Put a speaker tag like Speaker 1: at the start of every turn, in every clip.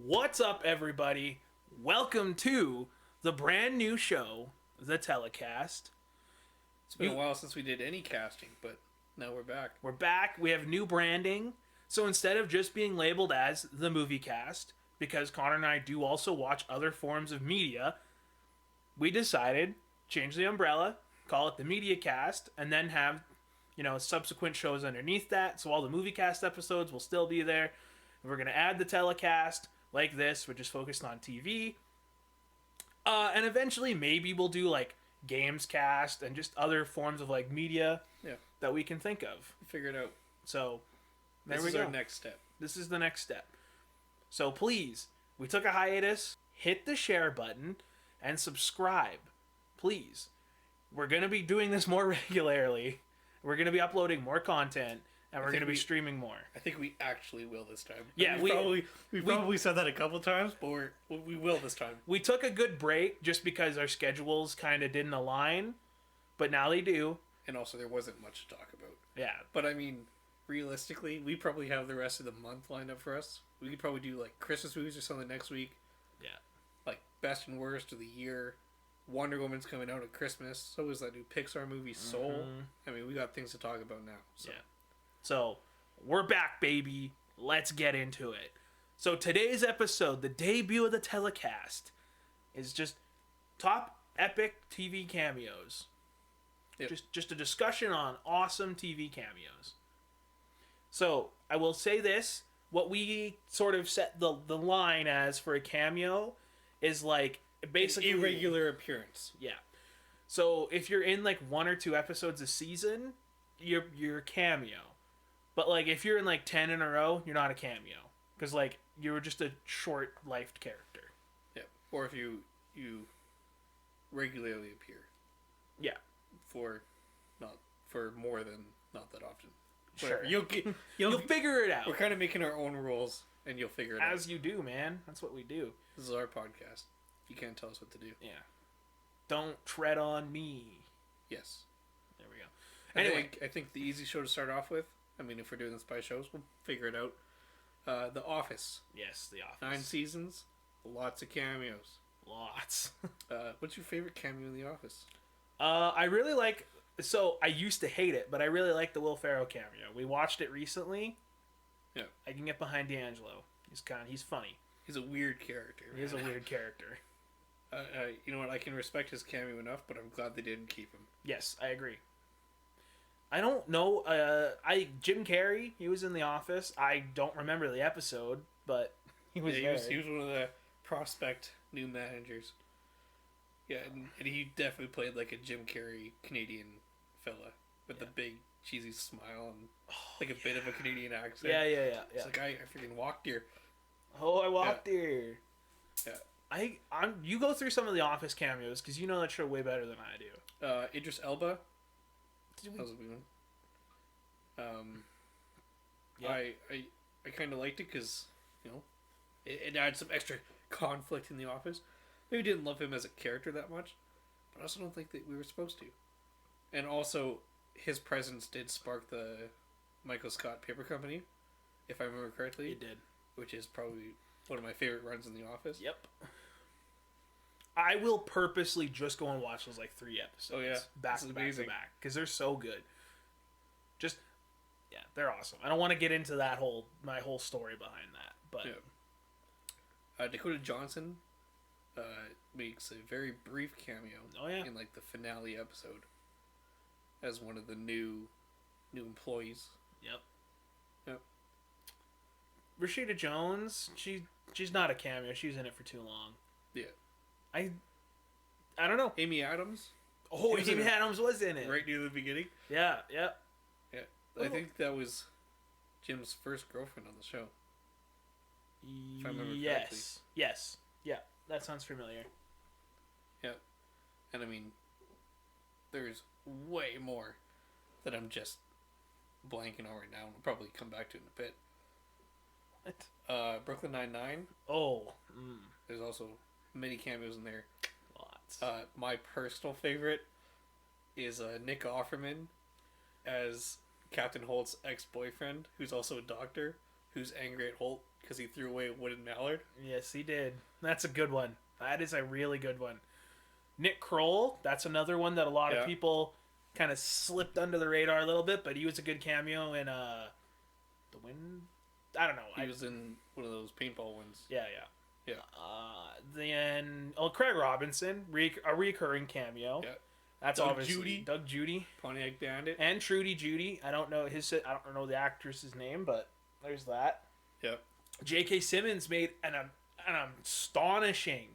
Speaker 1: What's up, everybody? Welcome to the brand new show, The Telecast.
Speaker 2: It's been a while since we did any casting, but now we're back.
Speaker 1: We're back. We have new branding. So instead of just being labeled as the movie cast, because Connor and I do also watch other forms of media, we decided change the umbrella, call it the media cast, and then have subsequent shows underneath that. So all the movie cast episodes will still be there. And we're gonna add the telecast like this, which is focused on TV. And eventually, maybe we'll do like games cast and just other forms of like media that we can think of.
Speaker 2: Figure it out.
Speaker 1: So
Speaker 2: there we go. This is our next step.
Speaker 1: This is the next step. So please, we took a hiatus. Hit the share button and subscribe, please. We're gonna be doing this more regularly. We're gonna be uploading more content. And we're going to be streaming more.
Speaker 2: I think we actually will this time.
Speaker 1: Yeah,
Speaker 2: we probably said that a couple times, but we will this time.
Speaker 1: We took a good break just because our schedules kind of didn't align, but now they do.
Speaker 2: And also, there wasn't much to talk about.
Speaker 1: Yeah.
Speaker 2: But I mean, realistically, we probably have the rest of the month lined up for us. We could probably do like Christmas movies or something next week.
Speaker 1: Yeah.
Speaker 2: Like best and worst of the year. Wonder Woman's coming out at Christmas. So is that new Pixar movie Soul. Mm-hmm. I mean, we got things to talk about now. So.
Speaker 1: Yeah. So, we're back, baby. Let's get into it. So, today's episode, the debut of the telecast, is just top epic TV cameos. Yep. Just a discussion on awesome TV cameos. So, I will say this. What we sort of set the line as for a cameo is like basically...
Speaker 2: An irregular appearance.
Speaker 1: Yeah. So, if you're in like 1 or 2 episodes a season, you're a cameo. But, like, if you're in, like, 10 in a row, you're not a cameo. Because, like, you were just a short-lived character.
Speaker 2: Yeah. Or if you regularly appear.
Speaker 1: Yeah.
Speaker 2: For more than not that often.
Speaker 1: Sure.
Speaker 2: You'll
Speaker 1: figure it out.
Speaker 2: We're kind of making our own rules, and you'll figure it out.
Speaker 1: As you do, man. That's what we do.
Speaker 2: This is our podcast. You can't tell us what to do.
Speaker 1: Yeah. Don't tread on me.
Speaker 2: Yes.
Speaker 1: There we go. Anyway.
Speaker 2: I think the easy show to start off with, I mean, if we're doing this by shows, we'll figure it out. The Office.
Speaker 1: Yes, The Office.
Speaker 2: 9 seasons, lots of cameos.
Speaker 1: Lots.
Speaker 2: What's your favorite cameo in The Office?
Speaker 1: I really like... So, I used to hate it, but I really like the Will Ferrell cameo. We watched it recently.
Speaker 2: Yeah.
Speaker 1: I can get behind D'Angelo. He's funny.
Speaker 2: He's a weird character.
Speaker 1: He is a weird character.
Speaker 2: You know what? I can respect his cameo enough, but I'm glad they didn't keep him.
Speaker 1: Yes, I agree. I don't know. Jim Carrey, he was in The Office. I don't remember the episode, but he was there.
Speaker 2: He was one of the prospect new managers. Yeah, and he definitely played like a Jim Carrey Canadian fella with the big cheesy smile and like a bit of a Canadian accent.
Speaker 1: Yeah.
Speaker 2: It's like I freaking walked here.
Speaker 1: Oh, I walked here.
Speaker 2: Yeah.
Speaker 1: You go through some of The Office cameos because you know that show way better than I do.
Speaker 2: Idris Elba. That was a good one. I kind of liked it because, it adds some extra conflict in The Office. Maybe didn't love him as a character that much, but I also don't think that we were supposed to. And also, his presence did spark the Michael Scott Paper Company, if I remember correctly.
Speaker 1: It did.
Speaker 2: Which is probably one of my favorite runs in The Office.
Speaker 1: Yep. I will purposely just go and watch those like 3 episodes.
Speaker 2: Oh yeah,
Speaker 1: back to back because they're so good. They're awesome. I don't want to get into my whole story behind that, but
Speaker 2: Dakota Johnson makes a very brief cameo.
Speaker 1: Oh yeah,
Speaker 2: in like the finale episode as one of the new employees. Yep.
Speaker 1: Rashida Jones, she's not a cameo. She's in it for too long.
Speaker 2: Yeah.
Speaker 1: I don't know.
Speaker 2: Amy Adams.
Speaker 1: Oh, Amy Adams was in it.
Speaker 2: Right near the beginning.
Speaker 1: Yeah.
Speaker 2: I think that was Jim's first girlfriend on the show. If I remember correctly.
Speaker 1: Yes. Yeah, that sounds familiar.
Speaker 2: Yeah. And I mean, there's way more that I'm just blanking on right now. We'll probably come back to it in a bit.
Speaker 1: What?
Speaker 2: Brooklyn Nine-Nine.
Speaker 1: Oh.
Speaker 2: There's also many cameos in there.
Speaker 1: Lots.
Speaker 2: My personal favorite is Nick Offerman as Captain Holt's ex-boyfriend, who's also a doctor, who's angry at Holt because he threw away a wooden mallard.
Speaker 1: Yes, he did. That's a good one. That is a really good one. Nick Kroll, that's another one that a lot of people kind of slipped under the radar a little bit, but he was a good cameo in The Wind. I don't know.
Speaker 2: He was in one of those paintball ones.
Speaker 1: Yeah. Then Craig Robinson, a recurring cameo. Yeah. That's obviously Doug Judy,
Speaker 2: Pontiac Bandit,
Speaker 1: and Trudy Judy. I don't know the actress's name, but there's that.
Speaker 2: Yep.
Speaker 1: J.K. Simmons made an astonishing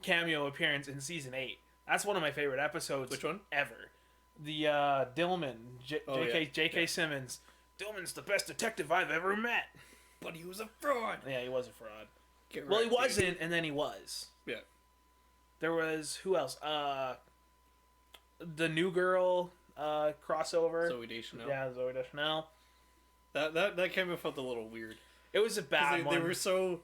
Speaker 1: cameo appearance in season 8. That's one of my favorite episodes.
Speaker 2: Which one?
Speaker 1: Ever. The Dillman, J.K. Simmons. Dillman's the best detective I've ever met.
Speaker 2: But he was a fraud.
Speaker 1: Yeah, he was a fraud. Well, he wasn't, and then he was.
Speaker 2: Yeah.
Speaker 1: There was, who else? The New Girl crossover.
Speaker 2: Zooey Deschanel.
Speaker 1: Yeah, Zooey Deschanel.
Speaker 2: That cameo felt a little weird.
Speaker 1: It was a bad one.
Speaker 2: They were so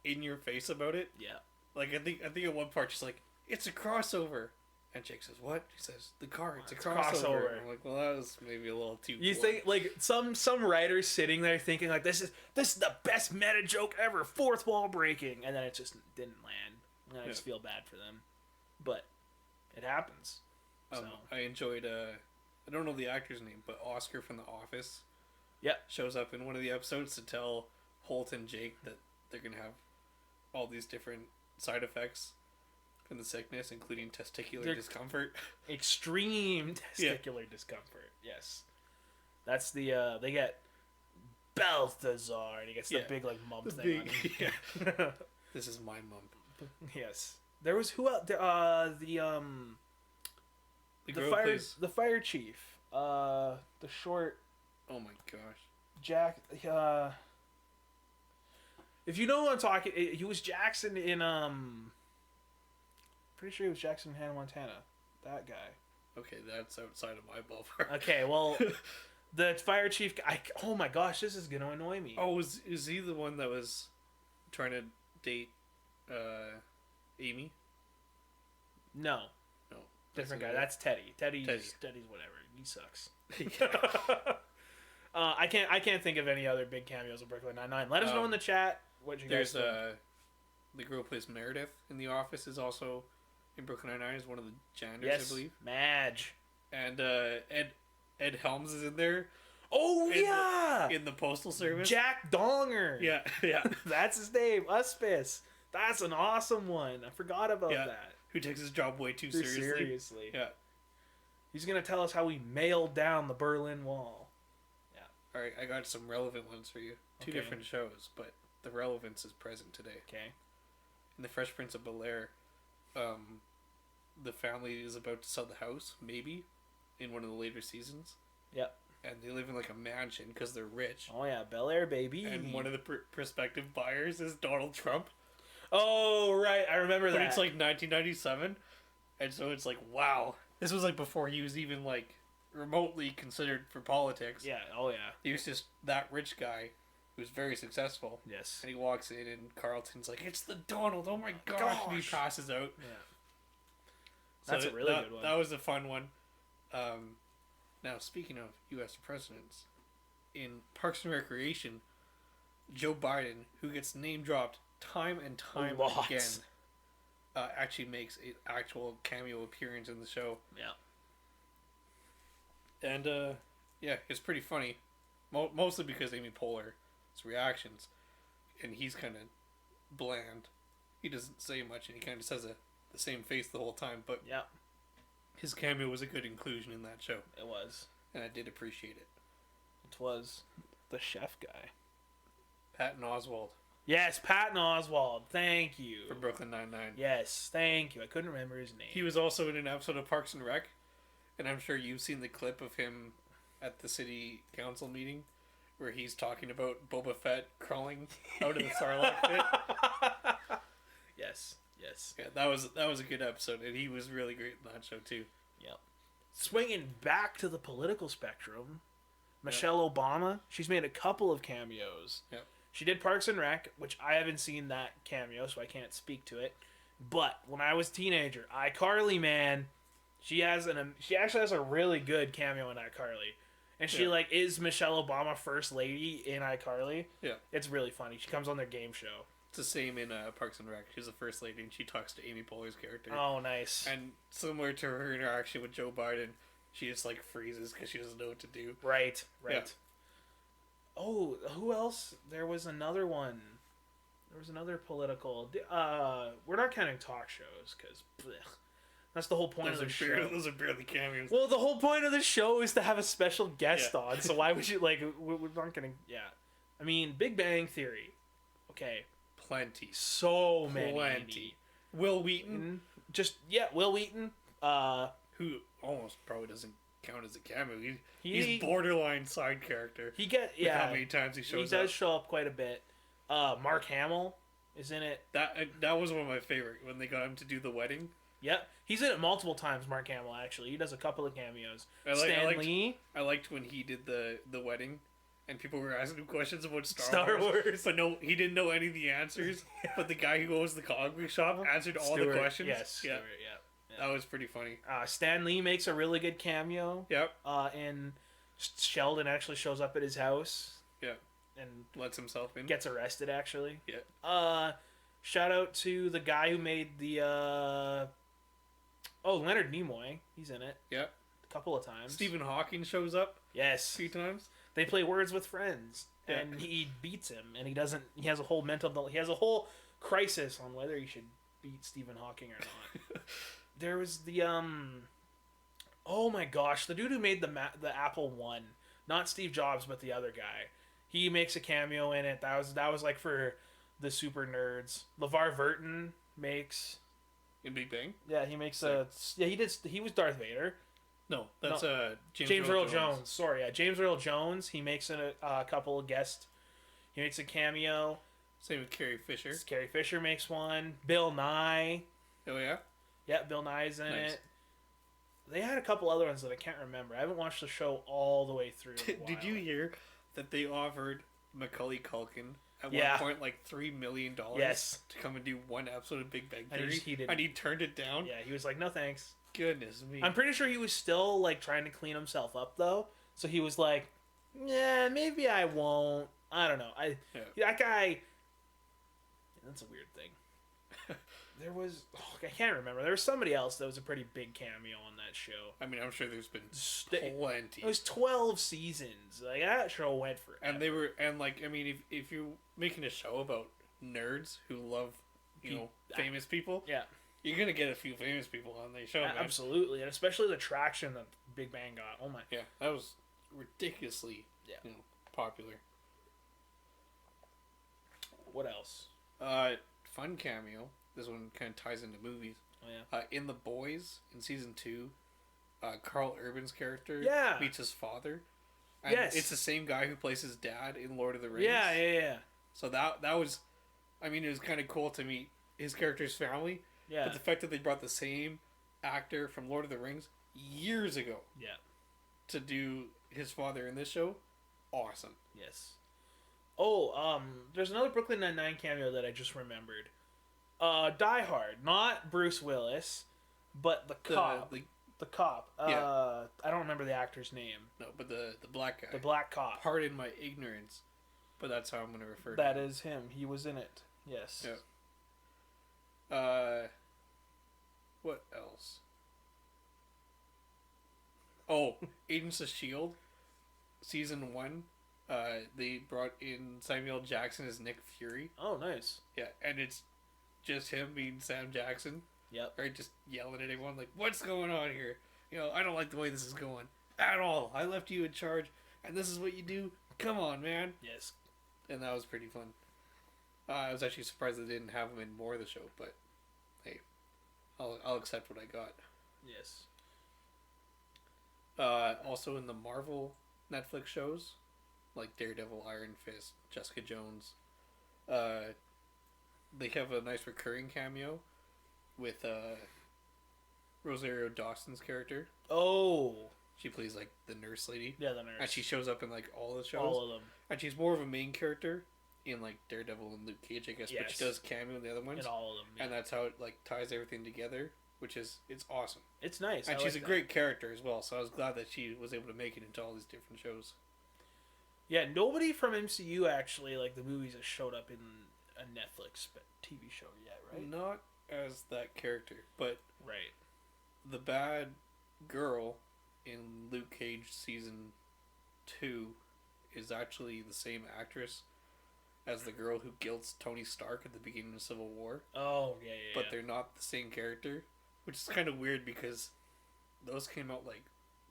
Speaker 2: in your face about it.
Speaker 1: Yeah.
Speaker 2: Like I think at one part she's like, "It's a crossover," and Jake says, "What?" She says, "The car. It's a crossover." I'm like, well, that was maybe a little too.
Speaker 1: You think like some writers sitting there thinking like this is the best meta joke ever, fourth wall breaking, and then it just didn't land. And I just feel bad for them, but it happens. So.
Speaker 2: I enjoyed. I don't know the actor's name, but Oscar from The Office.
Speaker 1: Yeah,
Speaker 2: shows up in one of the episodes to tell Holt and Jake that they're gonna have all these different side effects from the sickness, including testicular discomfort.
Speaker 1: Extreme testicular discomfort. Yes, that's the they get Balthazar, and he gets the big like mump thing.
Speaker 2: Yeah. This is my mump.
Speaker 1: Yes, there was who else? The fire chief. The short.
Speaker 2: Oh my gosh.
Speaker 1: Jack. If you know what I'm talking, he was Jackson in Pretty sure he was Jackson in Hannah Montana. That guy.
Speaker 2: Okay, that's outside of my ballpark.
Speaker 1: Okay, well, the fire chief guy. Oh my gosh, this is gonna annoy me.
Speaker 2: Oh, is he the one that was trying to date Amy?
Speaker 1: No. Different guy. That's Teddy. Teddy's whatever. He sucks. I can't think of any other big cameos of Brooklyn Nine-Nine. Let us know in the chat what you guys think.
Speaker 2: The girl who plays Meredith in The Office is also in Brooklyn Nine-Nine, is one of the janitors, I believe.
Speaker 1: Madge.
Speaker 2: And Ed Helms is in there.
Speaker 1: Oh,
Speaker 2: in the Postal Service.
Speaker 1: Jack Donger.
Speaker 2: Yeah.
Speaker 1: That's his name. Uspis. That's an awesome one. I forgot about that.
Speaker 2: Who takes his job way too seriously. Yeah.
Speaker 1: He's going to tell us how he mailed down the Berlin Wall. Yeah.
Speaker 2: All right, I got some relevant ones for you. Two different shows, but the relevance is present today.
Speaker 1: Okay.
Speaker 2: In The Fresh Prince of Bel-Air, the family is about to sell the house, maybe, in one of the later seasons.
Speaker 1: Yep.
Speaker 2: And they live in like a mansion because they're rich.
Speaker 1: Oh yeah, Bel-Air, baby.
Speaker 2: And one of the prospective buyers is Donald Trump.
Speaker 1: Oh, right. I remember that.
Speaker 2: But it's like 1997. And so it's like, wow. This was like before he was even like remotely considered for politics.
Speaker 1: Yeah. Oh, yeah.
Speaker 2: He was just that rich guy who's very successful.
Speaker 1: Yes.
Speaker 2: And he walks in and Carlton's like, "It's the Donald. Oh my gosh." And he passes out.
Speaker 1: Yeah. That's a really good one.
Speaker 2: That was a fun one. Now, speaking of U.S. presidents, in Parks and Recreation, Joe Biden, who gets name dropped time and time again, actually makes an actual cameo appearance in the show.
Speaker 1: Yeah.
Speaker 2: And, it's pretty funny. Mostly because Amy Poehler's reactions. And he's kind of bland. He doesn't say much, and he kind of says the same face the whole time. But his cameo was a good inclusion in that show.
Speaker 1: It was.
Speaker 2: And I did appreciate it.
Speaker 1: It was the chef guy.
Speaker 2: Patton Oswalt.
Speaker 1: Yes, Patton Oswalt. Thank you.
Speaker 2: From Brooklyn Nine-Nine.
Speaker 1: Yes, thank you. I couldn't remember his name.
Speaker 2: He was also in an episode of Parks and Rec. And I'm sure you've seen the clip of him at the city council meeting where he's talking about Boba Fett crawling out of the Sarlacc pit.
Speaker 1: Yes.
Speaker 2: Yeah, that was a good episode, and he was really great in that show too.
Speaker 1: Yep. Swinging back to the political spectrum, Michelle Obama. She's made a couple of cameos.
Speaker 2: Yep.
Speaker 1: She did Parks and Rec, which I haven't seen that cameo, so I can't speak to it. But when I was a teenager, iCarly, man, she actually has a really good cameo in iCarly. and she like is Michelle Obama first lady in iCarly.
Speaker 2: Yeah.
Speaker 1: It's really funny. She comes on their game show.
Speaker 2: It's the same in Parks and Rec. She's the first lady, and she talks to Amy Poehler's character.
Speaker 1: Oh, nice.
Speaker 2: And similar to her interaction with Joe Biden, she just like freezes because she doesn't know what to do.
Speaker 1: Right.
Speaker 2: Yeah.
Speaker 1: Oh, who else? There was another one. There was another political. We're not counting talk shows because that's the whole point of the show.
Speaker 2: Those are barely cameos.
Speaker 1: Well, the whole point of the show is to have a special guest on. So why would you like? We're not gonna. Yeah, I mean, Big Bang Theory. Okay,
Speaker 2: Plenty.
Speaker 1: so many.
Speaker 2: Plenty. Will Wheaton,
Speaker 1: Will Wheaton.
Speaker 2: who almost probably doesn't count as a cameo.
Speaker 1: He-
Speaker 2: He's borderline side character.
Speaker 1: He get
Speaker 2: With how many times he shows
Speaker 1: He does
Speaker 2: up.
Speaker 1: show up quite a bit. Mark Hamill is in it.
Speaker 2: That was one of my favorite when they got him to do the wedding.
Speaker 1: Yep, he's in it multiple times. Mark Hamill actually, he does a couple of cameos.
Speaker 2: I liked when he did the wedding, and people were asking him questions about Star Wars. But no, he didn't know any of the answers. But the guy who owns the comic book shop answered all the questions.
Speaker 1: Yes,
Speaker 2: yeah.
Speaker 1: Stewart, yeah.
Speaker 2: That was pretty funny.
Speaker 1: Stan Lee makes a really good cameo.
Speaker 2: Yep.
Speaker 1: And Sheldon actually shows up at his house.
Speaker 2: Yeah.
Speaker 1: And
Speaker 2: Lets himself in.
Speaker 1: gets arrested actually.
Speaker 2: Yeah.
Speaker 1: Shout out to the guy who made the Leonard Nimoy. He's in it.
Speaker 2: Yep.
Speaker 1: A couple of times.
Speaker 2: Stephen Hawking shows up
Speaker 1: Yes.
Speaker 2: a few times.
Speaker 1: They play Words with Friends.
Speaker 2: Yeah.
Speaker 1: And he beats him, and he has a whole crisis on whether he should beat Stephen Hawking or not. There was the oh my gosh, the dude who made the Apple One, not Steve Jobs, but the other guy. He makes a cameo in it. That was like for the super nerds. LeVar Burton makes.
Speaker 2: In Big Bang?
Speaker 1: Yeah, he makes he was Darth Vader.
Speaker 2: No, that's
Speaker 1: James Earl Jones. Sorry, James Earl Jones. He makes a couple of guests. He makes a cameo.
Speaker 2: Same with Carrie Fisher.
Speaker 1: Carrie Fisher makes one. Bill Nye.
Speaker 2: Oh yeah.
Speaker 1: Yeah, Bill Nye's in
Speaker 2: Nice.
Speaker 1: it. They had a couple other ones that I can't remember. I haven't watched the show all the way through. In a
Speaker 2: Did you
Speaker 1: while.
Speaker 2: hear that they offered Macaulay Culkin at
Speaker 1: Yeah.
Speaker 2: one point like $3 million
Speaker 1: Yes.
Speaker 2: to come and do one episode of Big Bang
Speaker 1: And
Speaker 2: Theory,
Speaker 1: he didn't.
Speaker 2: and he turned it down?
Speaker 1: Yeah, he was like, no thanks.
Speaker 2: Goodness me.
Speaker 1: I'm pretty sure he was still like trying to clean himself up though. So he was like, yeah, maybe I won't. I don't know. That guy. That's a weird thing. There was I can't remember. There was somebody else that was a pretty big cameo on that show.
Speaker 2: I mean, I'm sure there's been plenty.
Speaker 1: It was 12 seasons. Like that show went for.
Speaker 2: And I mean, if you're making a show about nerds who love, famous people,
Speaker 1: yeah,
Speaker 2: you're gonna get a few famous people on the show, man.
Speaker 1: Absolutely, and especially the traction that Big Bang got. Oh my.
Speaker 2: Yeah, that was ridiculously, popular.
Speaker 1: What else?
Speaker 2: Fun cameo. This one kind of ties into movies.
Speaker 1: Oh yeah.
Speaker 2: In The Boys, in season 2, Carl Urban's character meets his father. And
Speaker 1: yes.
Speaker 2: It's the same guy who plays his dad in Lord of the Rings.
Speaker 1: Yeah.
Speaker 2: So that was, I mean, it was kind of cool to meet his character's family.
Speaker 1: Yeah.
Speaker 2: But the fact that they brought the same actor from Lord of the Rings years ago.
Speaker 1: Yeah.
Speaker 2: To do his father in this show, awesome.
Speaker 1: Yes. Oh, there's another Brooklyn Nine-Nine cameo that I just remembered. Die Hard, not Bruce Willis, but the cop. The cop. I don't remember the actor's name.
Speaker 2: No, but the black guy.
Speaker 1: The black cop.
Speaker 2: Pardon my ignorance, but that's how I'm going to refer to
Speaker 1: That
Speaker 2: him.
Speaker 1: is him. He was in it. Yes.
Speaker 2: Yeah. What else? Oh, Agents of S.H.I.E.L.D. Season 1. They brought in Samuel Jackson as Nick Fury.
Speaker 1: Oh, nice.
Speaker 2: Yeah, and it's just him being Sam Jackson.
Speaker 1: Yep.
Speaker 2: Right, just yelling at everyone like, "What's going on here? I don't like the way this is going at all. I left you in charge, and this is what you do. Come on, man."
Speaker 1: Yes.
Speaker 2: And that was pretty fun. I was actually surprised they didn't have him in more of the show, but hey, I'll accept what I got.
Speaker 1: Yes.
Speaker 2: Also in the Marvel Netflix shows, like Daredevil, Iron Fist, Jessica Jones, they have a nice recurring cameo with Rosario Dawson's character.
Speaker 1: Oh.
Speaker 2: She plays like the nurse lady.
Speaker 1: Yeah, the nurse.
Speaker 2: And she shows up in like all the shows.
Speaker 1: All of them.
Speaker 2: And she's more of a main character in like Daredevil and Luke Cage, I guess.
Speaker 1: Yes.
Speaker 2: But she does cameo in the other ones.
Speaker 1: In all of them. Yeah.
Speaker 2: And that's how it like ties everything together. which is it's awesome.
Speaker 1: It's nice.
Speaker 2: And
Speaker 1: I
Speaker 2: she's
Speaker 1: like
Speaker 2: a
Speaker 1: that.
Speaker 2: great character as well. So I was glad that she was able to make it into all these different shows.
Speaker 1: Yeah, nobody from MCU actually, like the movies, has showed up in a Netflix TV show yet, right?
Speaker 2: Not as that character, but
Speaker 1: Right.
Speaker 2: the bad girl in Luke Cage season 2 is actually the same actress as the girl who guilts Tony Stark at the beginning of Civil War.
Speaker 1: Oh, yeah.
Speaker 2: But they're not the same character, which is kind of weird because those came out like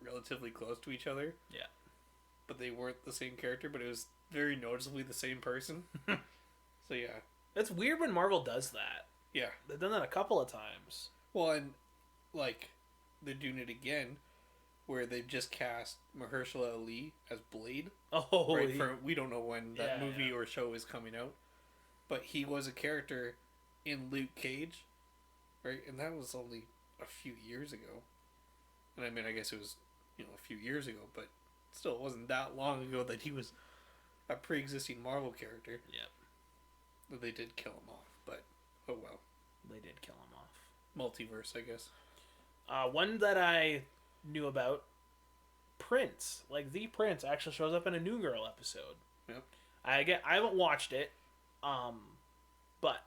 Speaker 2: relatively close to each other.
Speaker 1: Yeah.
Speaker 2: But they weren't the same character, but it was very noticeably the same person. So yeah.
Speaker 1: It's weird when Marvel does that.
Speaker 2: Yeah.
Speaker 1: They've done that a couple of times.
Speaker 2: Well, and like they're doing it again, where they've just cast Mahershala Ali as Blade.
Speaker 1: Oh,
Speaker 2: Right, we don't know when that movie or show is coming out, but he was a character in Luke Cage, right? And that was only a few years ago. And I mean, I guess it was a few years ago, but still, it wasn't that long ago that he was a pre-existing Marvel character.
Speaker 1: Yep.
Speaker 2: They did kill him off, but oh well.
Speaker 1: They did kill him off.
Speaker 2: Multiverse, I guess.
Speaker 1: One that I knew about, Prince, like the Prince, actually shows up in a New Girl episode.
Speaker 2: Yep.
Speaker 1: I haven't watched it, but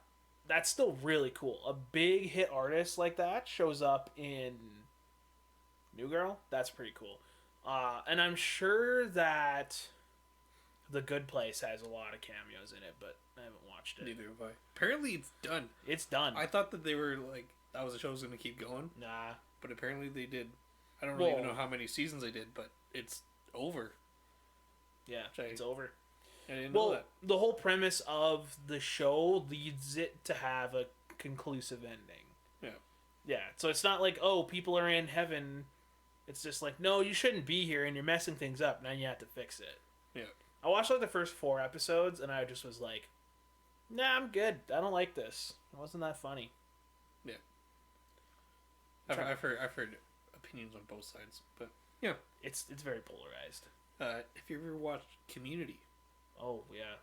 Speaker 1: that's still really cool. A big hit artist like that shows up in New Girl. That's pretty cool. And I'm sure that The Good Place has a lot of cameos in it, but I haven't watched it.
Speaker 2: Neither have I. Apparently, it's done.
Speaker 1: It's done.
Speaker 2: I thought that they were like that was a show was going to keep going.
Speaker 1: Nah.
Speaker 2: But apparently they did. I don't really even know how many seasons they did, but it's over.
Speaker 1: Yeah, it's over.
Speaker 2: I didn't know that.
Speaker 1: The whole premise of the show leads it to have a conclusive ending.
Speaker 2: Yeah.
Speaker 1: Yeah, so it's not like, oh, people are in heaven. It's just like, no, you shouldn't be here, and you're messing things up. Now you have to fix it.
Speaker 2: Yeah.
Speaker 1: I watched like the first 4 episodes, and I just was like, nah, I'm good. I don't like this. It wasn't that funny.
Speaker 2: Yeah. I've heard opinions on both sides, but yeah,
Speaker 1: it's very polarized.
Speaker 2: If you ever watched Community,
Speaker 1: oh yeah,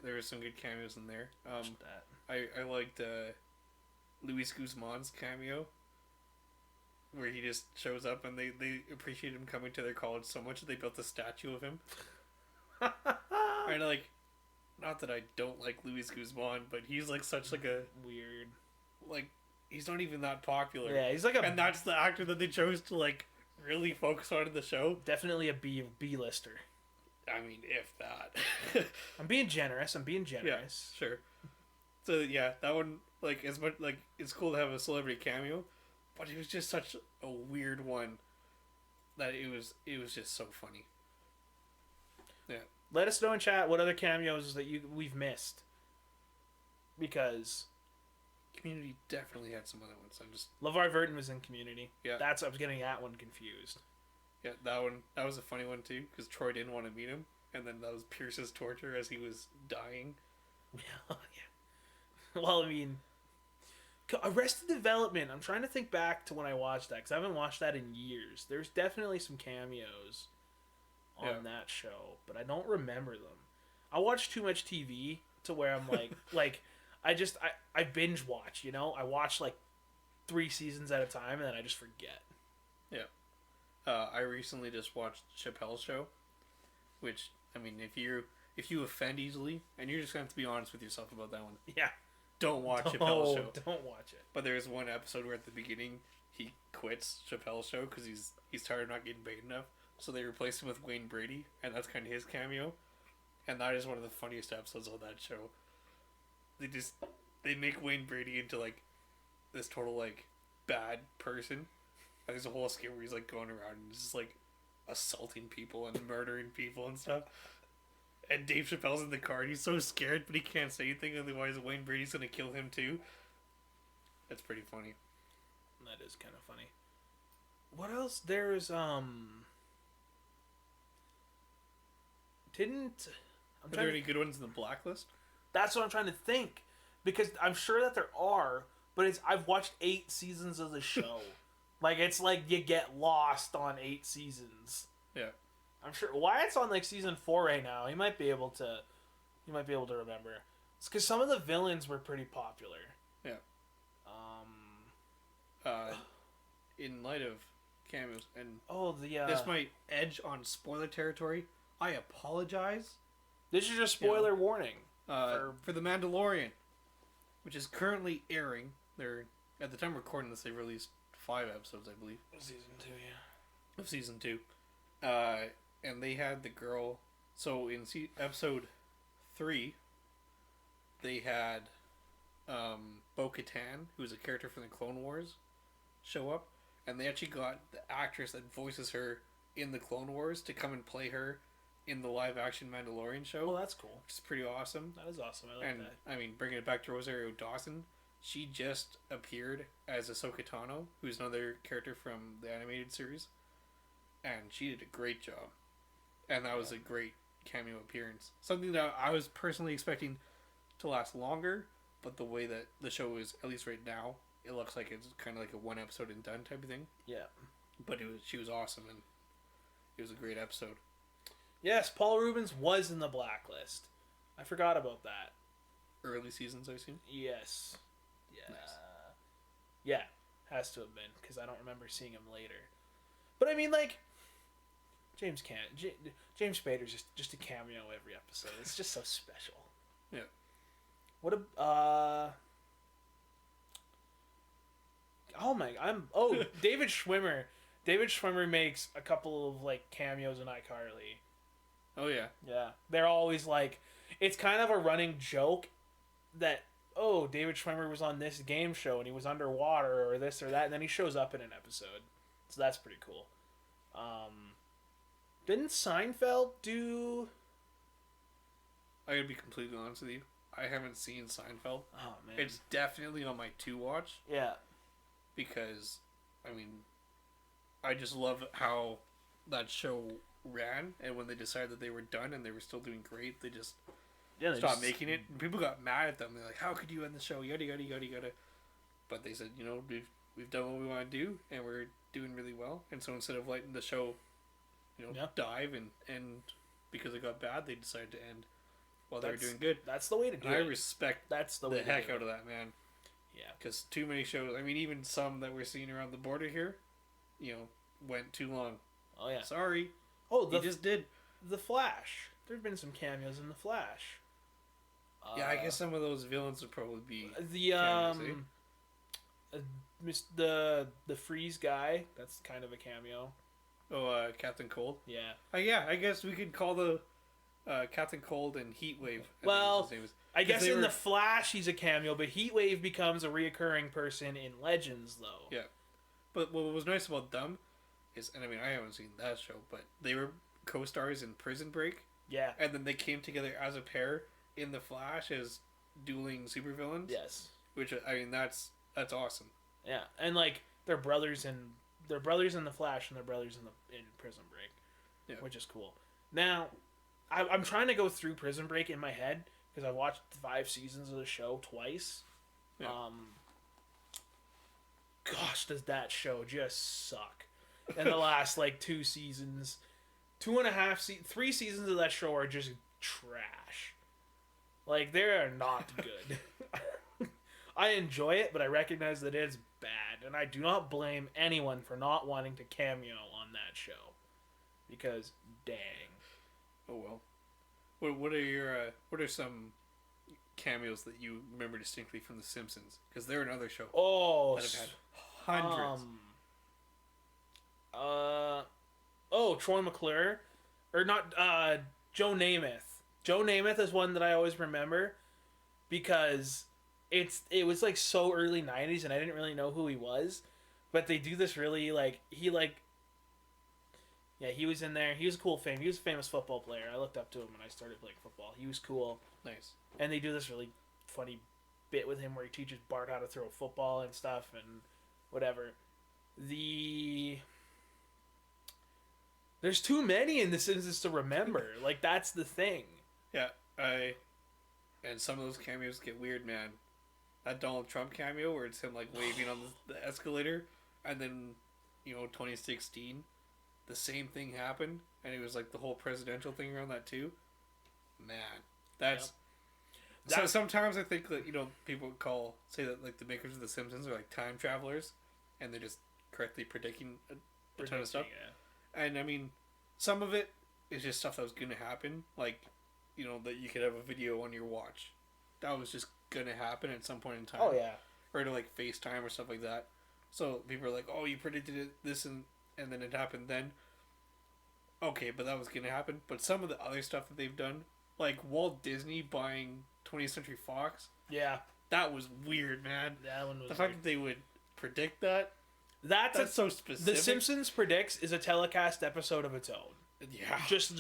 Speaker 2: there were some good cameos in there.
Speaker 1: That.
Speaker 2: I liked Luis Guzman's cameo, where he just shows up and they appreciate him coming to their college so much that they built a statue of him. And like, not that I don't like Luis Guzman, but he's like such like a
Speaker 1: weird,
Speaker 2: like. He's not even that popular.
Speaker 1: Yeah, he's like a...
Speaker 2: And that's the actor that they chose to, like, really focus on in the show.
Speaker 1: Definitely a B-lister.
Speaker 2: I mean, if that.
Speaker 1: I'm being generous.
Speaker 2: Yeah, sure. So, yeah, that one, like, as much, like, it's cool to have a celebrity cameo, but it was just such a weird one that it was just so funny. Yeah.
Speaker 1: Let us know in chat what other cameos that we've missed. Because...
Speaker 2: Community definitely had some other ones. I'm just
Speaker 1: LeVar Burton was in Community.
Speaker 2: Yeah,
Speaker 1: I was getting that one confused.
Speaker 2: Yeah, that was a funny one too because Troy didn't want to meet him, and then that was Pierce's torture as he was dying.
Speaker 1: Yeah. Well, I mean, Arrested Development. I'm trying to think back to when I watched that because I haven't watched that in years. There's definitely some cameos on that show, but I don't remember them. I watch too much TV to where I'm like. I binge watch, you know? I watch like 3 seasons at a time and then I just forget.
Speaker 2: Yeah. I recently just watched Chappelle's Show, which, I mean, if you offend easily, and you're just going to have to be honest with yourself about that one.
Speaker 1: Yeah.
Speaker 2: Don't watch Chappelle's Show.
Speaker 1: Don't watch it.
Speaker 2: But there's one episode where at the beginning he quits Chappelle's Show because he's tired of not getting paid enough. So they replace him with Wayne Brady, and that's kind of his cameo. And that is one of the funniest episodes of that show. They make Wayne Brady into like this total like bad person. And there's a whole skit where he's like going around and just like assaulting people and murdering people and stuff. And Dave Chappelle's in the car and he's so scared but he can't say anything otherwise Wayne Brady's gonna kill him too. That's pretty funny.
Speaker 1: That is kind of funny. What else? There's
Speaker 2: Are there any good ones in the blacklist?
Speaker 1: That's what I'm trying to think, because I'm sure that there are, but I've watched 8 seasons of the show. Like it's like you get lost on 8 seasons.
Speaker 2: Yeah,
Speaker 1: I'm sure Wyatt's on like season 4 right now. He might be able to remember. It's because some of the villains were pretty popular.
Speaker 2: Yeah. in light of cameos, and
Speaker 1: Oh,
Speaker 2: this might edge on spoiler territory. I apologize.
Speaker 1: this is just spoiler warning.
Speaker 2: For The Mandalorian, which is currently airing. They're at the time of recording this, they released 5 episodes, I believe.
Speaker 1: Season 2,
Speaker 2: Of season 2. And they had the girl. So in episode 3, they had Bo-Katan, who's a character from the Clone Wars, show up. And they actually got the actress that voices her in the Clone Wars to come and play her in the live-action Mandalorian show.
Speaker 1: Oh, that's cool.
Speaker 2: Which is pretty awesome.
Speaker 1: That is awesome. I like that.
Speaker 2: I mean, bringing it back to Rosario Dawson, she just appeared as Ahsoka Tano, who's another character from the animated series, and she did a great job. And that was a great cameo appearance. Something that I was personally expecting to last longer, but the way that the show is, at least right now, it looks like it's kind of like a one episode and done type of thing.
Speaker 1: Yeah.
Speaker 2: But she was awesome, and it was a great episode.
Speaker 1: Yes, Paul Rubens was in the blacklist. I forgot about that.
Speaker 2: Early seasons, I assume?
Speaker 1: Yes. Yeah.
Speaker 2: Nice.
Speaker 1: Yeah, has to have been, because I don't remember seeing him later. But I mean, like, James Spader's just a cameo every episode. It's just so special.
Speaker 2: Yeah.
Speaker 1: What a David Schwimmer. David Schwimmer makes a couple of like cameos in iCarly.
Speaker 2: Oh yeah.
Speaker 1: Yeah. They're always like, it's kind of a running joke that, oh, David Schwimmer was on this game show and he was underwater or this or that, and then he shows up in an episode. So that's pretty cool. Didn't Seinfeld do...
Speaker 2: I gotta be completely honest with you. I haven't seen Seinfeld.
Speaker 1: Oh, man.
Speaker 2: It's definitely on my to watch.
Speaker 1: Yeah.
Speaker 2: Because, I mean, I just love how that show ran, and when they decided that they were done and they were still doing great, they just stopped making it. And people got mad at them. They're like, how could you end the show? Yada, yada, yada, yada. But they said, you know, we've done what we want to do, and we're doing really well. And so instead of letting the show, you know, dive and end because it got bad, they decided to end while they were doing good.
Speaker 1: That's the way to do it.
Speaker 2: I respect the heck out of that, man.
Speaker 1: Yeah.
Speaker 2: Because too many shows, I mean, even some that we're seeing around the border here, you know, went too long.
Speaker 1: Oh, yeah.
Speaker 2: Sorry.
Speaker 1: Oh,
Speaker 2: you just did.
Speaker 1: The Flash. There's been some cameos in The Flash.
Speaker 2: Yeah, I guess some of those villains would probably be
Speaker 1: the
Speaker 2: cameos,
Speaker 1: the Freeze guy. That's kind of a cameo.
Speaker 2: Oh, Captain Cold.
Speaker 1: Yeah.
Speaker 2: Yeah, I guess we could call the Captain Cold and Heatwave.
Speaker 1: I guess in The Flash he's a cameo, but Heatwave becomes a reoccurring person in Legends, though.
Speaker 2: Yeah. But what was nice about them is, and I mean, I haven't seen that show, but they were co-stars in Prison Break.
Speaker 1: Yeah.
Speaker 2: And then they came together as a pair in The Flash as dueling supervillains.
Speaker 1: Yes.
Speaker 2: Which, I mean, that's awesome.
Speaker 1: Yeah, and like they're brothers in The Flash and they're brothers in Prison Break.
Speaker 2: Yeah.
Speaker 1: Which is cool. Now, I'm trying to go through Prison Break in my head because I watched 5 seasons of the show twice.
Speaker 2: Yeah.
Speaker 1: Gosh, does that show just suck? In the last like 2 seasons, 3 seasons of that show are just trash. Like, they are not good. I enjoy it, but I recognize that it's bad, and I do not blame anyone for not wanting to cameo on that show, because dang.
Speaker 2: Oh well. What are some cameos that you remember distinctly from The Simpsons? Because they're another show that have had hundreds.
Speaker 1: Troy McClure, or not? Joe Namath. Joe Namath is one that I always remember because it was like so early 90s and I didn't really know who he was, but they do this really he was in there. He was a cool fame. He was a famous football player. I looked up to him when I started playing football. He was cool.
Speaker 2: Nice. And
Speaker 1: they do this really funny bit with him where he teaches Bart how to throw a football and stuff and whatever. There's too many in The Simpsons to remember. Like, that's the thing.
Speaker 2: Yeah, and some of those cameos get weird, man. That Donald Trump cameo where it's him like waving on the escalator, and then 2016, the same thing happened, and it was like the whole presidential thing around that too. Man, that's. So sometimes I think that people say that like the makers of The Simpsons are like time travelers, and they're just correctly predicting a ton of stuff.
Speaker 1: Yeah.
Speaker 2: And I mean, some of it is just stuff that was going to happen, like, you know, that you could have a video on your watch. That was just going to happen at some point in time.
Speaker 1: Oh yeah.
Speaker 2: Or to like FaceTime or stuff like that. So people are like, "Oh, you predicted this and then it happened then." Okay, but that was going to happen. But some of the other stuff that they've done, like Walt Disney buying 20th Century Fox,
Speaker 1: Yeah.
Speaker 2: that was weird, man.
Speaker 1: That one was
Speaker 2: The fact that they would predict that,
Speaker 1: that's
Speaker 2: so specific.
Speaker 1: The Simpsons Predicts is a telecast episode of its own.
Speaker 2: Yeah.
Speaker 1: Just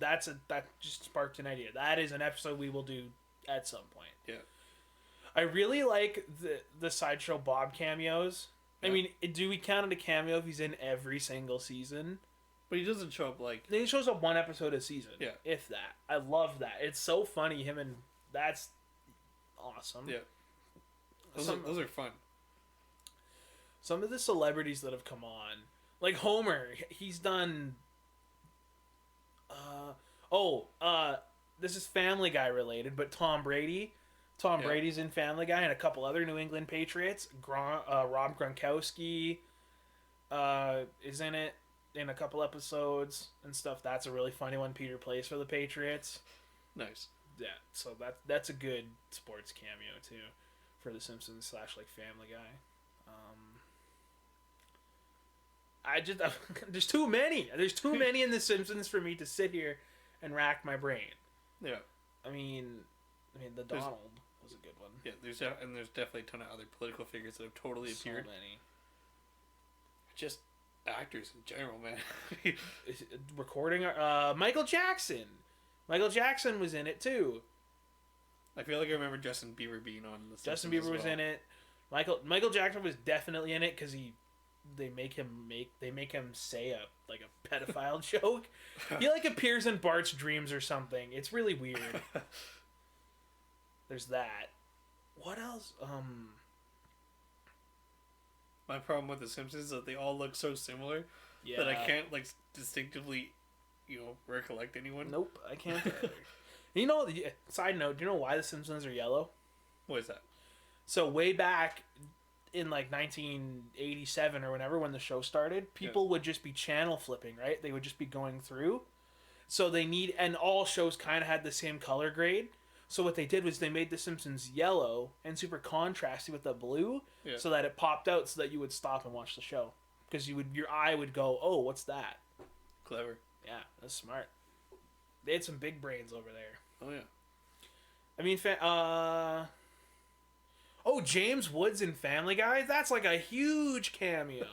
Speaker 1: that just sparked an idea. That is an episode we will do at some point.
Speaker 2: Yeah.
Speaker 1: I really like the Sideshow Bob cameos. Yeah. I mean, do we count it a cameo if he's in every single season?
Speaker 2: But he doesn't show up like...
Speaker 1: He shows up one episode a season.
Speaker 2: Yeah.
Speaker 1: If that. I love that. It's so funny, him and... That's awesome.
Speaker 2: Yeah. Those are fun.
Speaker 1: Some of the celebrities that have come on. Like Homer. He's done... this is Family Guy related, but Tom Brady. Tom Brady's in Family Guy, and a couple other New England Patriots. Rob Gronkowski is in it in a couple episodes and stuff. That's a really funny one. Peter plays for the Patriots.
Speaker 2: Nice.
Speaker 1: Yeah, so that's a good sports cameo too for The Simpsons / like Family Guy. There's too many. There's too many in The Simpsons for me to sit here and rack my brain.
Speaker 2: Yeah.
Speaker 1: I mean, the Donald was a good one.
Speaker 2: Yeah, there's definitely a ton of other political figures that have totally appeared.
Speaker 1: So many.
Speaker 2: Just actors in general, man.
Speaker 1: Recording Michael Jackson. Michael Jackson was in it too.
Speaker 2: I feel like I remember Justin Bieber being on the
Speaker 1: Justin Bieber was in it. Michael Jackson was definitely in it because they make him say a pedophile joke. He like appears in Bart's dreams or something. It's really weird. There's that. What else?
Speaker 2: My problem with The Simpsons is that they all look so similar
Speaker 1: Yeah.
Speaker 2: that I can't like distinctively, recollect anyone.
Speaker 1: Nope, I can't. You know, side note, do you know why The Simpsons are yellow?
Speaker 2: What is that?
Speaker 1: So way back in like 1987 or whenever when the show started, people would just be channel flipping, right? They would just be going through. So and all shows kind of had the same color grade. So what they did was they made The Simpsons yellow and super contrasty with the blue, so that it popped out so that you would stop and watch the show. Because your eye would go, oh, what's that?
Speaker 2: Clever.
Speaker 1: Yeah, that's smart. They had some big brains over there.
Speaker 2: Oh yeah.
Speaker 1: I mean, James Woods in Family Guy? That's like a huge cameo.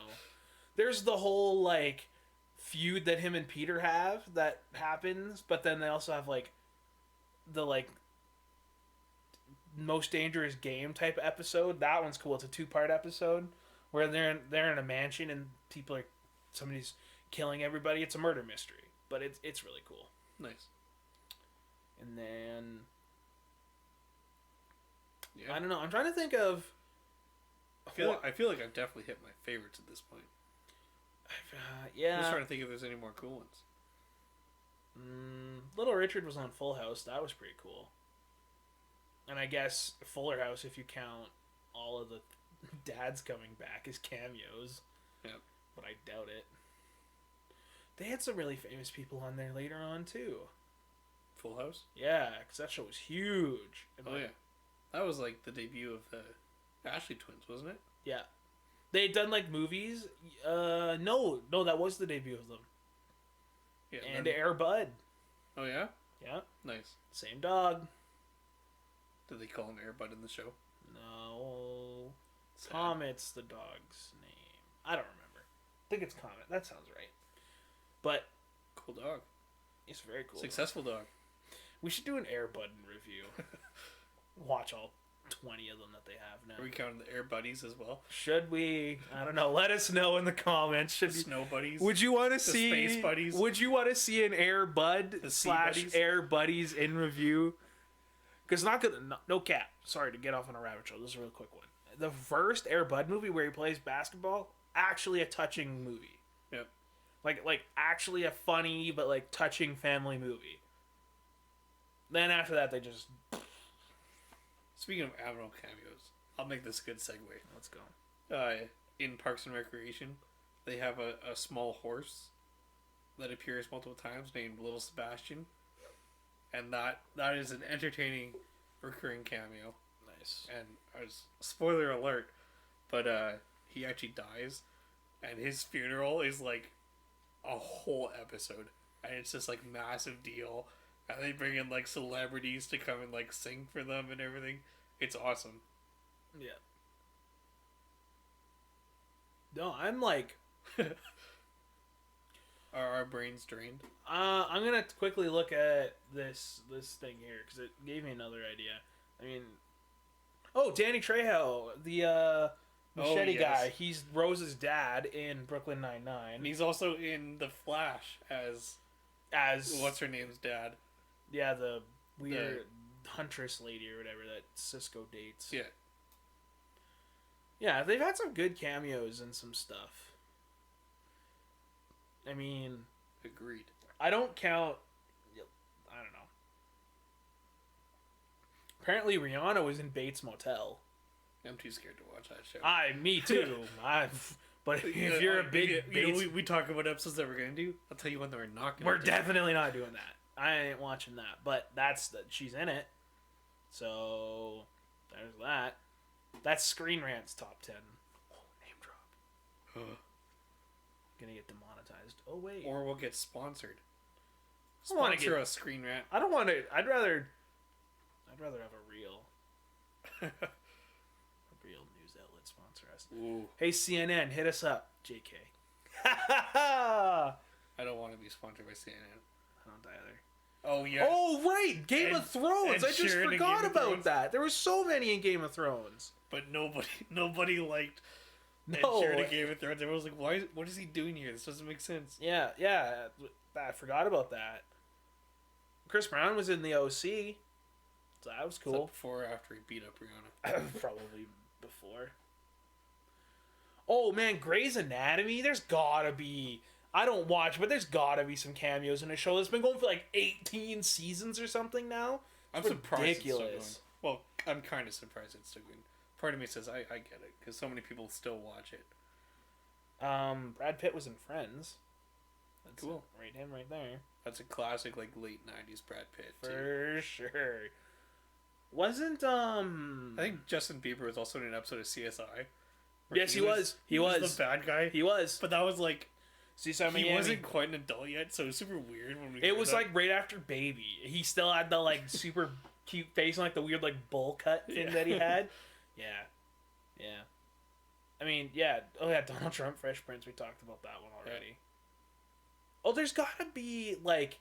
Speaker 1: There's the whole like feud that him and Peter have that happens, but then they also have like the like most dangerous game type episode. That one's cool. It's a 2-part episode where they're in a mansion and somebody's killing everybody. It's a murder mystery, but it's really cool.
Speaker 2: Nice.
Speaker 1: And then I don't know. I'm trying to think of.
Speaker 2: I feel like I've definitely hit my favorites at this point.
Speaker 1: Yeah.
Speaker 2: I'm just trying to think if there's any more cool ones.
Speaker 1: Little Richard was on Full House. That was pretty cool. And I guess Fuller House, if you count all of the dads coming back as cameos.
Speaker 2: Yep.
Speaker 1: But I doubt it. They had some really famous people on there later on, too.
Speaker 2: Full House?
Speaker 1: Yeah, because that show was huge.
Speaker 2: And yeah. That was like the debut of the Ashley twins, wasn't it?
Speaker 1: Yeah. They had done like movies. No, that was the debut of them.
Speaker 2: Yeah.
Speaker 1: And Air Bud.
Speaker 2: Oh, yeah?
Speaker 1: Yeah.
Speaker 2: Nice.
Speaker 1: Same dog.
Speaker 2: Did they call him Air Bud in the show?
Speaker 1: No. Comet's the dog's name. I don't remember. I think it's Comet. That sounds right. But
Speaker 2: cool dog.
Speaker 1: It's very cool.
Speaker 2: Successful dog.
Speaker 1: We should do an Air Bud review. Watch all 20 of them that they have now.
Speaker 2: Are we counting the Air Buddies as well?
Speaker 1: Should we? I don't know. Let us know in the comments. Should
Speaker 2: Snow Buddies?
Speaker 1: Would you want to see
Speaker 2: Space Buddies?
Speaker 1: Would you want to see an Air Bud / Air Buddies in review? Because no cap. Sorry to get off on a rabbit trail. This is a real quick one. The first Air Bud movie where he plays basketball, actually a touching movie.
Speaker 2: Yep.
Speaker 1: Like actually a funny but like touching family movie. Then after that, they just.
Speaker 2: Speaking of Admiral cameos, I'll make this a good segue.
Speaker 1: Let's go.
Speaker 2: in Parks and Recreation, they have a small horse that appears multiple times named Little Sebastian, and that is an entertaining recurring cameo.
Speaker 1: Nice.
Speaker 2: And spoiler alert, but he actually dies, and his funeral is like a whole episode, and it's just like massive deal, and they bring in like celebrities to come and like sing for them and everything. It's awesome.
Speaker 1: Yeah. No, I'm like,
Speaker 2: Are our brains drained?
Speaker 1: I'm gonna quickly look at this thing here because it gave me another idea. I mean, oh, Danny Trejo, the machete guy. He's Rose's dad in Brooklyn
Speaker 2: And
Speaker 1: Nine-Nine.
Speaker 2: he's also in The Flash as what's her name's dad.
Speaker 1: Yeah, the weird huntress lady or whatever that Cisco dates.
Speaker 2: Yeah.
Speaker 1: Yeah, they've had some good cameos and some stuff. I mean,
Speaker 2: Agreed.
Speaker 1: I don't count. I don't know. Apparently, Rihanna was in Bates Motel.
Speaker 2: I'm too scared to watch that show.
Speaker 1: Me too. But if you're a big Bates,
Speaker 2: we talk about episodes that we're gonna do. I'll tell you when we're not gonna.
Speaker 1: we're definitely not doing that. I ain't watching that. But she's in it. So there's that. That's Screen Rant's top 10. Oh, name drop. Gonna get demonetized. Oh wait.
Speaker 2: Or we'll get sponsored.
Speaker 1: I wanna
Speaker 2: Sponsor a Screen Rant.
Speaker 1: I don't want to. I'd rather have a real news outlet sponsor us.
Speaker 2: Ooh.
Speaker 1: Hey CNN, hit us up. JK.
Speaker 2: I don't want to be sponsored by CNN.
Speaker 1: I don't either.
Speaker 2: Oh yeah.
Speaker 1: Oh right, Game of Thrones. I just forgot about that. There were so many in Game of Thrones,
Speaker 2: but nobody liked.
Speaker 1: No.
Speaker 2: Ed Sheeran in Game of Thrones. Everyone was like, "Why? What is he doing here? This doesn't make sense."
Speaker 1: Yeah. I forgot about that. Chris Brown was in the OC, so that was cool.
Speaker 2: Before or after he beat up Rihanna?
Speaker 1: Probably before. Oh man, Grey's Anatomy. There's gotta be. I don't watch, but there's gotta be some cameos in a show that's been going for like 18 seasons or something now.
Speaker 2: I'm surprised it's still going. Well, I'm kind of surprised it's still going. Part of me says I get it because so many people still watch it.
Speaker 1: Brad Pitt was in Friends. That's
Speaker 2: cool.
Speaker 1: Him right there.
Speaker 2: That's a classic like late '90s Brad Pitt
Speaker 1: for sure. Wasn't
Speaker 2: I think Justin Bieber was also in an episode of CSI.
Speaker 1: Yes, he was. He was
Speaker 2: the bad guy.
Speaker 1: He was,
Speaker 2: but that was like.
Speaker 1: He
Speaker 2: wasn't quite an adult yet, so it was super weird when we.
Speaker 1: It was like right after Baby. He still had the like super cute face and like the weird like bowl cut thing that he had. Yeah. I mean, yeah. Oh yeah, Donald Trump, Fresh Prince. We talked about that one already. Yeah. Oh, there's gotta be like,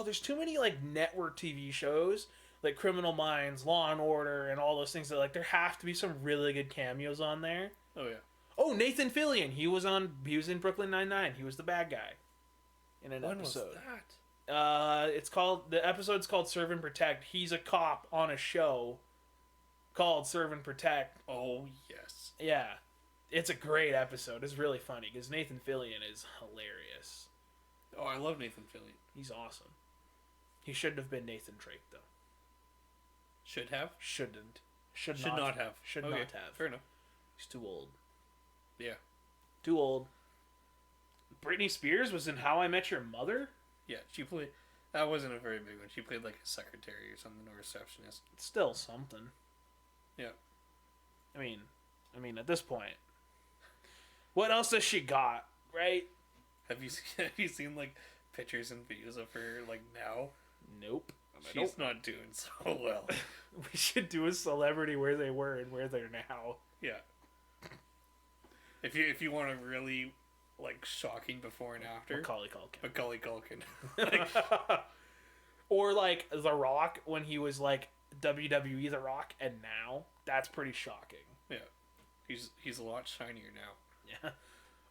Speaker 1: there's too many like network TV shows like Criminal Minds, Law and Order, and all those things that like there have to be some really good cameos on there.
Speaker 2: Oh yeah.
Speaker 1: Oh, Nathan Fillion. He was in Brooklyn Nine-Nine. He was the bad guy in an episode.
Speaker 2: When was that?
Speaker 1: The episode's called Serve and Protect. He's a cop on a show called Serve and Protect.
Speaker 2: Oh, yes.
Speaker 1: Yeah. It's a great episode. It's really funny because Nathan Fillion is hilarious.
Speaker 2: Oh, I love Nathan Fillion.
Speaker 1: He's awesome. He shouldn't have been Nathan Drake, though.
Speaker 2: Should have?
Speaker 1: Shouldn't.
Speaker 2: Should not have.
Speaker 1: Should not have.
Speaker 2: Fair enough.
Speaker 1: He's too old.
Speaker 2: Yeah.
Speaker 1: Too old. Britney Spears was in How I Met Your Mother?
Speaker 2: Yeah, she played... That wasn't a very big one. She played like a secretary or something, or receptionist.
Speaker 1: It's still something.
Speaker 2: Yeah.
Speaker 1: I mean, at this point, what else has she got, right?
Speaker 2: Have you seen like pictures and videos of her like now?
Speaker 1: Nope.
Speaker 2: She's not doing so well.
Speaker 1: We should do a celebrity where they were and where they're now.
Speaker 2: Yeah. If you want a really like shocking before and after, Macaulay Culkin.
Speaker 1: Or like The Rock when he was like WWE The Rock, and now that's pretty shocking.
Speaker 2: Yeah, he's a lot shinier now.
Speaker 1: Yeah.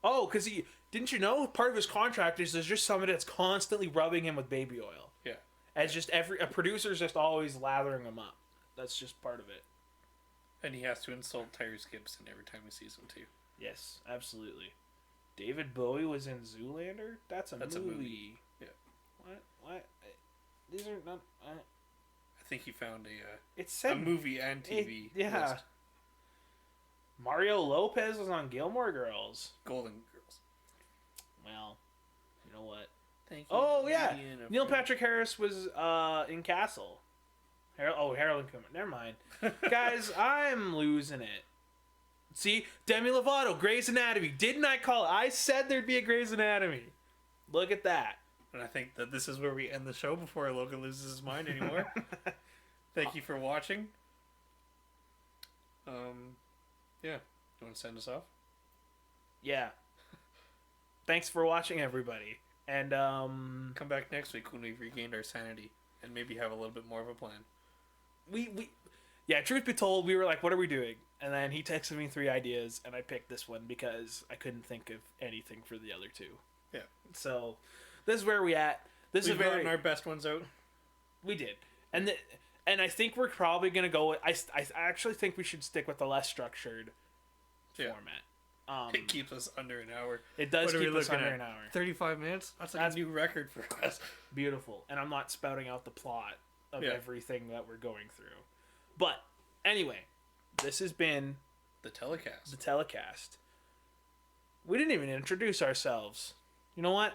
Speaker 1: Oh, because didn't you know part of his contract is there's just somebody that's constantly rubbing him with baby oil.
Speaker 2: Yeah.
Speaker 1: As just a producer's just always lathering him up. That's just part of it.
Speaker 2: And he has to insult Tyrese Gibson every time he sees him too.
Speaker 1: Yes, absolutely. David Bowie was in Zoolander? That's a movie.
Speaker 2: Yeah.
Speaker 1: What? These are not...
Speaker 2: I think he found
Speaker 1: a movie
Speaker 2: and TV
Speaker 1: list. Mario Lopez was on Gilmore Girls.
Speaker 2: Golden Girls.
Speaker 1: Well, you know what?
Speaker 2: Thank you.
Speaker 1: Oh yeah, Neil Patrick Harris was in Castle. Harold and Kumar. Never mind, guys. I'm losing it. See, Demi Lovato, Grey's Anatomy. Didn't I call it? I said there'd be a Grey's Anatomy. Look at that.
Speaker 2: And I think that this is where we end the show before Logan loses his mind anymore. Thank you for watching. Yeah. You want to send us off?
Speaker 1: Yeah. Thanks for watching, everybody. And
Speaker 2: come back next week when we've regained our sanity and maybe have a little bit more of a plan.
Speaker 1: Yeah, truth be told, we were like, what are we doing? And then he texted me 3 ideas, and I picked this one because I couldn't think of anything for the other 2.
Speaker 2: Yeah.
Speaker 1: So, this is where we at.
Speaker 2: We've gotten our best ones out.
Speaker 1: We did. And I think we're probably going to go with... I actually think we should stick with the less structured format.
Speaker 2: It keeps us under an hour.
Speaker 1: It does keep us under an hour.
Speaker 2: 35 minutes? That's a new record for us.
Speaker 1: Beautiful. And I'm not spouting out the plot of everything that we're going through. But, anyway, this has been...
Speaker 2: The Telecast.
Speaker 1: The Telecast. We didn't even introduce ourselves. You know what?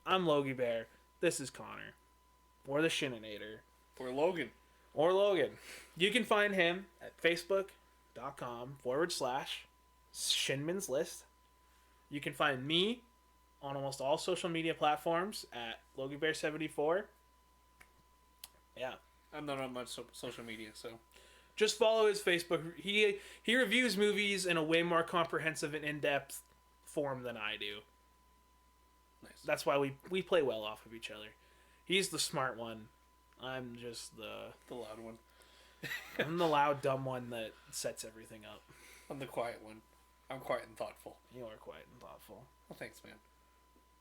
Speaker 1: I'm Logie Bear. This is Connor. Or the Shininator.
Speaker 2: Or Logan.
Speaker 1: You can find him at facebook.com/Shinman's List. You can find me on almost all social media platforms at LogieBear74. Yeah.
Speaker 2: I'm not on much social media, so...
Speaker 1: Just follow his Facebook. He reviews movies in a way more comprehensive and in-depth form than I do.
Speaker 2: Nice.
Speaker 1: That's why we play well off of each other. He's the smart one. I'm just
Speaker 2: the loud one.
Speaker 1: I'm the loud, dumb one that sets everything up.
Speaker 2: I'm the quiet one. I'm quiet and thoughtful.
Speaker 1: You are quiet and thoughtful.
Speaker 2: Well, thanks, man.